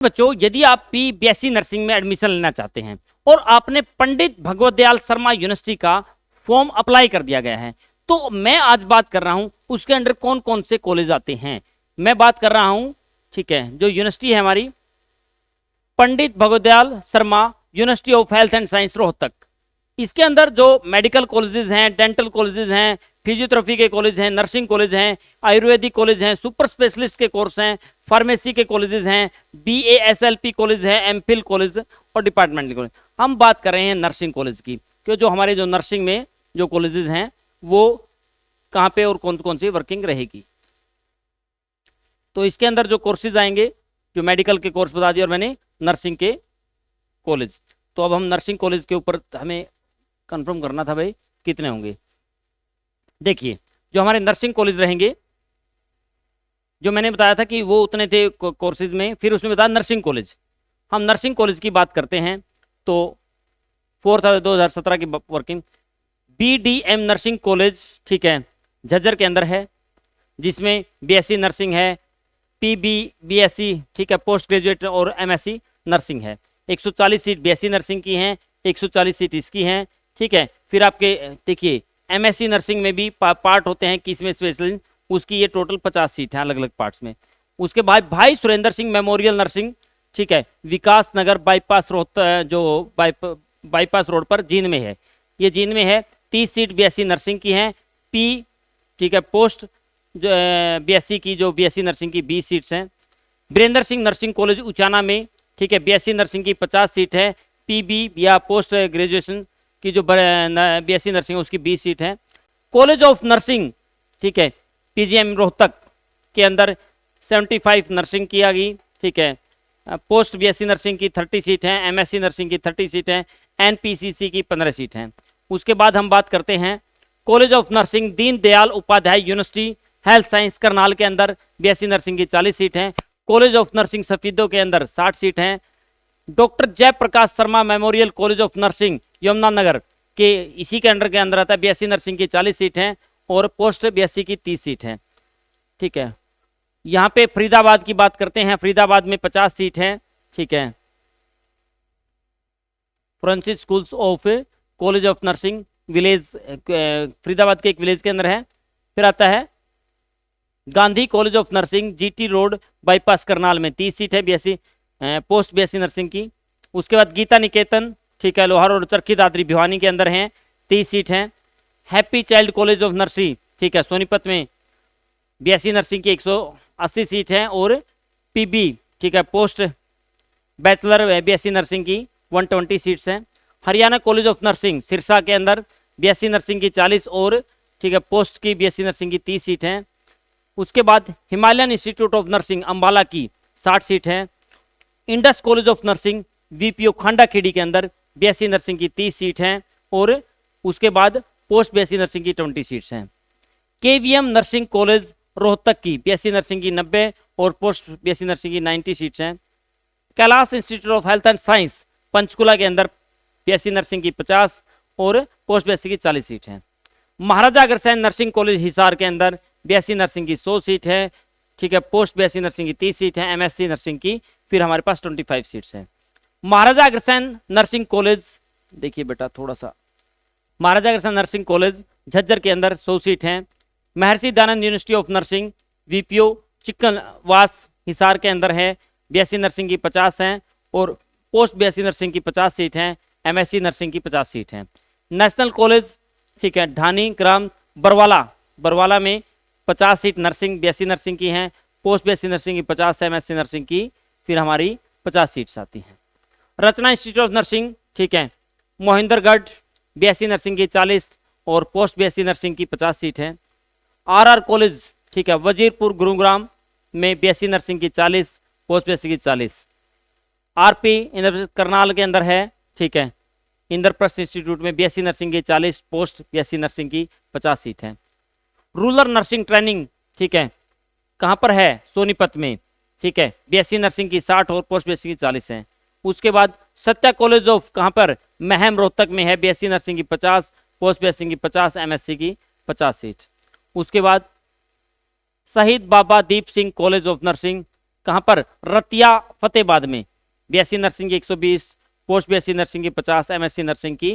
बच्चों, यदि आप बीएससी नर्सिंग में एडमिशन लेना चाहते हैं और आपने पंडित भगवत दयाल शर्मा यूनिवर्सिटी का फॉर्म अप्लाई कर दिया गया है, तो मैं आज बात कर रहा हूं उसके अंदर कौन कौन से कॉलेज आते हैं। मैं बात कर रहा हूं, ठीक है, जो यूनिवर्सिटी है हमारी Pandit Bhagwat Dayal Sharma University of Health and Science Rohtak. इसके अंदर जो मेडिकल कॉलेजेस हैं, डेंटल कॉलेजेस हैं, फिजियोथेरेपी के कॉलेज हैं, नर्सिंग कॉलेज हैं, आयुर्वेदिक कॉलेज हैं, सुपर स्पेशलिस्ट के कोर्स हैं, फार्मेसी के कॉलेजेस हैं, BASLP कॉलेज है, MPhil कॉलेज और डिपार्टमेंटल कॉलेज। हम बात कर रहे हैं नर्सिंग कॉलेज की, कि जो हमारे जो नर्सिंग में जो कॉलेजेस हैं वो कहाँ पे और कौन कौन सी वर्किंग रहेगी। तो इसके अंदर जो कोर्सेज आएंगे, जो मेडिकल के कोर्स बता दिए और मैंने नर्सिंग के कॉलेज। तो अब हम नर्सिंग कॉलेज के ऊपर हमें कंफर्म करना था भाई कितने होंगे। देखिए, जो हमारे नर्सिंग कॉलेज रहेंगे, जो मैंने बताया था कि वो उतने थे कोर्सेज में, फिर उसमें बताया नर्सिंग कॉलेज। हम नर्सिंग कॉलेज की बात करते हैं तो 2017 की वर्किंग BDM नर्सिंग कॉलेज, ठीक है, झज्जर के अंदर है, जिसमें BSc नर्सिंग है, PB-BSc, ठीक है, पोस्ट ग्रेजुएट और MSc नर्सिंग है। 140 सीट BSc नर्सिंग की हैं, 140 सीट इसकी हैं, ठीक है। फिर आपके देखिए MSc नर्सिंग में भी पार्ट होते हैं, किसमें स्पेशलिस्ट, उसकी ये टोटल 50 सीट हैं अलग अलग पार्ट्स में। उसके बाद भाई सुरेंद्र सिंह मेमोरियल नर्सिंग, ठीक है, विकास नगर बाईपास रोहतक, जो बाईपास रोड पर जींद में है, ये जींद में है। 30 सीट BSc नर्सिंग की हैं, ठीक है, पोस्ट जो BSc की, जो BSc नर्सिंग की 20 सीट्स हैं। वीरेंद्र सिंह नर्सिंग कॉलेज उचाना में, ठीक है, BSc नर्सिंग की 50 सीट है। PB या पोस्ट ग्रेजुएशन की जो BSc नर्सिंग है उसकी 20 सीट है। कॉलेज ऑफ नर्सिंग, ठीक है, PGM रोहतक के अंदर 75 नर्सिंग किया गई, ठीक है। पोस्ट BSc नर्सिंग की 30 सीट हैं, MSc नर्सिंग की 30 सीट हैं, NPCC की 15 सीट हैं। उसके बाद हम बात करते हैं college of nursing Deendayal Upadhyay university health science Karnal के अंदर BSc नर्सिंग की 40 सीट हैं। कॉलेज ऑफ नर्सिंग सफीदों के अंदर 60 सीट हैं। Doctor Jaiprakash Sharma memorial college of nursing Yamunanagar के इसी के अंदर आता है, BSc नर्सिंग की 40 सीट हैं और पोस्ट BSc की 30 सीट हैं, ठीक है। यहाँ पे फरीदाबाद की बात करते हैं, फरीदाबाद में 50 सीट हैं, ठीक है। Francis schools of college of nursing village, Faridabad के एक विलेज के अंदर है। फिर आता है Gandhi college of nursing GT road bypass Karnal में 30 सीट है BSc पोस्ट BSc नर्सिंग की। उसके बाद गीता निकेतन, ठीक है, लोहार और चरखी दादरी भिवानी के अंदर हैं, 30 सीट हैं। Happy child college of nursing, ठीक है, सोनीपत में BSc नर्सिंग की 180 सीट है और PB, ठीक है, पोस्ट बैचलर BSc नर्सिंग की 120 सीट्स हैं। Haryana college of nursing Sirsa के अंदर BSc नर्सिंग की 40 और, ठीक है, पोस्ट की BSc नर्सिंग की 30 सीट हैं। उसके बाद Himalayan institute of nursing Ambala की 60 सीट है। Indus college of Nursing VPO खांडाखेड़ी के अंदर BSc नर्सिंग की 30 सीट हैं और उसके बाद पोस्ट BSc नर्सिंग की 20 सीट्स हैं। KVM नर्सिंग कॉलेज रोहतक की BSc नर्सिंग की 90 और पोस्ट BSc नर्सिंग की 90 सीट्स हैं। Kailash institute of Health and science Panchkula के अंदर BSc नर्सिंग की 50 और पोस्ट BSc की 40 सीट हैं। महाराजा अग्रसेन नर्सिंग कॉलेज हिसार के अंदर BSc नर्सिंग की 100 सीट है, ठीक है, पोस्ट BSc नर्सिंग की 30 सीट है, MSc नर्सिंग की फिर हमारे पास 25 सीट्स हैं। महाराजा अग्रसेन नर्सिंग कॉलेज, देखिए बेटा थोड़ा सा, महाराजा अग्रसेन नर्सिंग कॉलेज झज्जर के अंदर 100 सीट हैं। Maharshi Dayanand University of Nursing VPO Chiknwas Hisar के अंदर है, BSc नर्सिंग की 50 हैं और पोस्ट BSc नर्सिंग की 50 सीट हैं, MSc नर्सिंग की 50 सीट हैं। नेशनल कॉलेज, ठीक है, ढानी ग्राम बरवाला में 50 सीट नर्सिंग BSc नर्सिंग की हैं, पोस्ट BSc नर्सिंग की 50, MSc नर्सिंग की फिर हमारी 50 सीट्स आती हैं। रचना इंस्टीट्यूट ऑफ नर्सिंग, ठीक है, मोहिंदरगढ़ BSc नर्सिंग की 40 और पोस्ट BSc नर्सिंग की 50 सीट है। RR कॉलेज, ठीक है, वजीरपुर गुरुग्राम में BSc नर्सिंग की 40, पोस्ट BSc की 40। RP इंद्रप्रस्थ करनाल के अंदर है, ठीक है, इंद्रप्रस्थ इंस्टीट्यूट में BSc नर्सिंग की 40, पोस्ट BSc नर्सिंग की 50 सीट है। रूरल नर्सिंग ट्रेनिंग, ठीक है, कहाँ पर है, सोनीपत में, ठीक है, BSc नर्सिंग की 60 और पोस्ट BSc की 40 है। उसके बाद सत्या कॉलेज ऑफ, कहाँ पर, महम रोहतक में है, BSc नर्सिंग की 50, पोस्ट BSc की 50, MSc की 50 सीट। उसके बाद शहीद Baba Deep Singh College of nursing कहाँ पर? रतिया फतेहाबाद में। बीएससी नर्सिंग की 120, पोस्ट बीएससी नर्सिंग की 50, एमएससी नर्सिंग की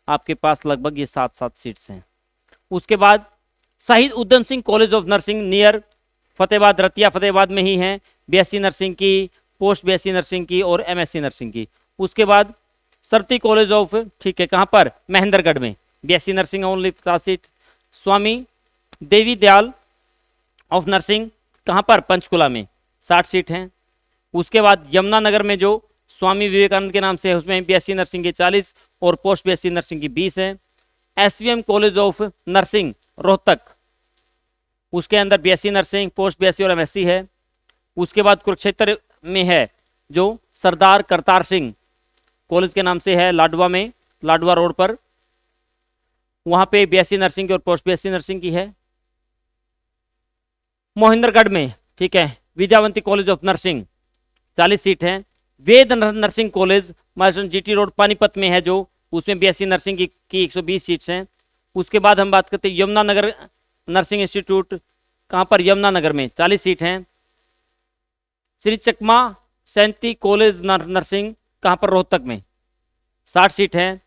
आपके पास लगभग ये 7 सीट्स हैं। उसके बाद Shaheed Udham Singh College of Nursing near Fatehabad, Ratia Fatehabad में ही है, बीएससी नर्सिंग की, पोस्ट बीएससी नर्सिंग की और एमएससी नर्सिंग की। उसके बाद सरती कॉलेज ऑफ, ठीक है, कहाँ पर? महेंद्रगढ़ में, BSc nursing only 50 seat. Swami Devi Dayal of nursing कहाँ पर? पंचकुला में, 60 सीट हैं। उसके बाद यमुनानगर में जो स्वामी विवेकानंद के नाम से है उसमें बीएससी नर्सिंग की 40 और पोस्ट बीएससी नर्सिंग की 20 है। SVM college of nursing Rohtak, उसके अंदर बीएससी नर्सिंग, पोस्ट बीएससी और एमएससी है। उसके बाद कुरुक्षेत्र में है जो सरदार करतार सिंह कॉलेज के नाम से है, लाडवा में, लाडवा रोड पर, वहां पे बीएससी नर्सिंग की और पोस्ट बीएससी नर्सिंग की है। मोहिंद्रगढ़ में, ठीक है, Vidyawanti College of Nursing 40 seat है। वेद नर्सिंग कॉलेज माइसन जीटी रोड पानीपत में है जो, उसमें बीएससी नर्सिंग की 120 सीट्स हैं। उसके बाद हम बात करते हैं यमुनानगर नर्सिंग इंस्टीट्यूट, कहाँ पर? यमुनानगर में, 40 सीट हैं। श्री चकमा सैंती कॉलेज नर्सिंग कहाँ पर? रोहतक में, 60 सीट हैं।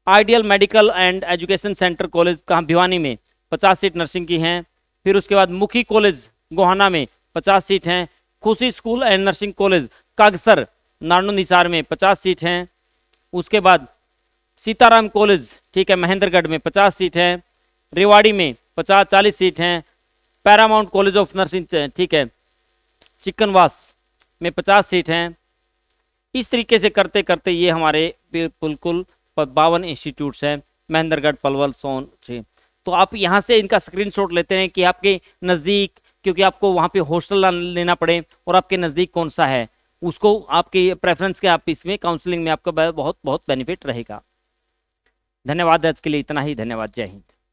Ideal medical and education centre college कहाँ? भिवानी में, 50 सीट नर्सिंग की हैं। फिर उसके बाद मुखी कॉलेज गोहाना में 50 सीट हैं। Khushi school and nursing college Kagsar Narnaund Hisar में 50 सीट हैं। उसके बाद सीताराम कॉलेज, ठीक है, महेंद्रगढ़ में 50 सीट हैं। रेवाड़ी में 40 सीट हैं। पैरामाउंट कॉलेज ऑफ नर्सिंग, ठीक है, चिकनवास में 50 सीट हैं। इस तरीके से करते करते ये हमारे बिल्कुल 52 इंस्टीट्यूट्स हैं महेंद्रगढ़, पलवल, सोन से। तो आप यहाँ से इनका स्क्रीनशॉट लेते हैं कि आपके नज़दीक, क्योंकि आपको वहाँ पे हॉस्टल लेना पड़े और आपके नज़दीक कौन सा है, उसको आपके प्रेफरेंस के आप इसमें काउंसलिंग में आपका बहुत बहुत बेनिफिट रहेगा। धन्यवाद, आज के लिए इतना ही। धन्यवाद, जय हिंद।